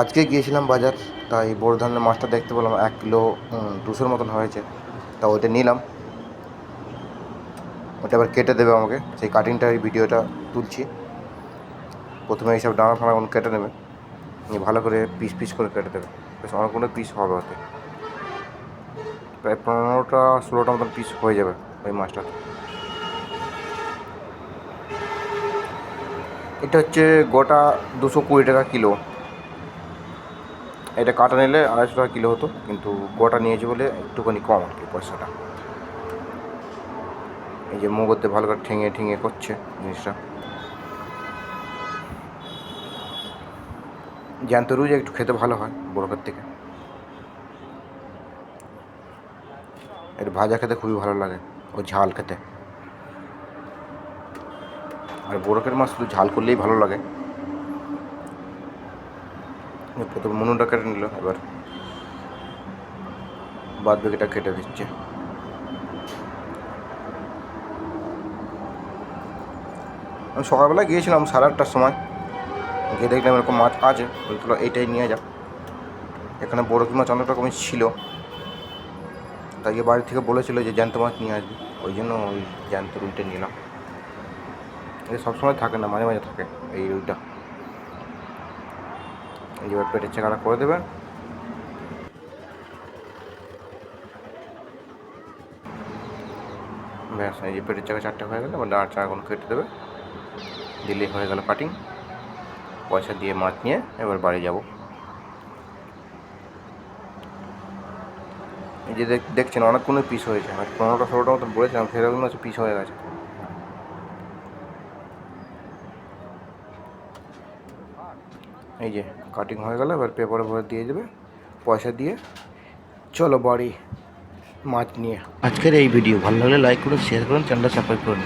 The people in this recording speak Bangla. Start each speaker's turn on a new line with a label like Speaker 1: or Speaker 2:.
Speaker 1: আজকে গিয়েছিলাম বাজার, তাই বড় ধরনের মাছটা দেখতে পেলাম 1 কিলো 200-র মতন হয়েছে। তা ওইটা নিলাম, ওটা আবার কেটে দেবে আমাকে, সেই কাটিংটা এই ভিডিওটা তুলছি। প্রথমে এইসব ডানা ফানাগুলো কেটে নেবে, নিয়ে ভালো করে পিস পিস করে কেটে দেবে। বেশ অনেকগুলো পিস হবে ওতে, প্রায় 15টা 16টা মতন পিস হয়ে যাবে ওই মাছটাতে। এটা হচ্ছে গোটা 220 টাকা কিলো। এটা কাটা নিলে 250 টাকা কিলো হতো, কিন্তু গোটা নিয়েছি বলে একটুখানি কম আর কি পয়সাটা। এই যে মুগতে ভালো করে ঠেঙে ঠেঙে করছে জিনিসটা। জ্যান্ত রুই একটু খেতে ভালো হয় বরফের থেকে, এর ভাজা খেতে খুবই ভালো লাগে, ও ঝাল খেতে। আর বরফের মাছ শুধু ঝাল করলেই ভালো লাগে। প্রথমে মুনুটা কেটে নিল, এবার বাদ বাকিটা কেটে দিচ্ছে। আমি সকালবেলা গিয়েছিলাম 8:30টার সময়, গিয়ে দেখলাম এরকম মাছ আছে, বলছিল এইটাই নিয়ে যা। এখানে বরফি মাছ অনেক রকমের ছিল, তাই বাড়ি থেকে বলেছিল যে জ্যান্ত মাছ নিয়ে আসবি, ওই জন্য ওই জ্যান্ত রুইটা নিলাম। এটা সবসময় থাকে না, মাঝে মাঝে থাকে এই রুইটা। এই যে পেটের চাকাটা করে দেবেন। ব্যাস, এই যে পেটের চাকা 4টে হয়ে গেলে, এবার ডাঁড় চাকাগুলো কেটে দেবে, দিলেই হয়ে গেল কাটিং। পয়সা দিয়ে মাছ নিয়ে এবার বাড়ি যাব। এই যে দেখছেন অনেকগুলো পিস হয়েছে, আর 15টা 16টা মতন বলেছিলাম, সেরকম হচ্ছে পিস হয়ে গেছে। এই যে কাটিং হয়ে গেল, এবার পেপারে ভরে দিয়ে দেবে, পয়সা দিয়ে চলো বাড়ি মাছ নিয়ে। আজকের এই ভিডিও ভালো লাগলে লাইক করুন, শেয়ার করুন, চ্যানেলটা সাবস্ক্রাইব করুন।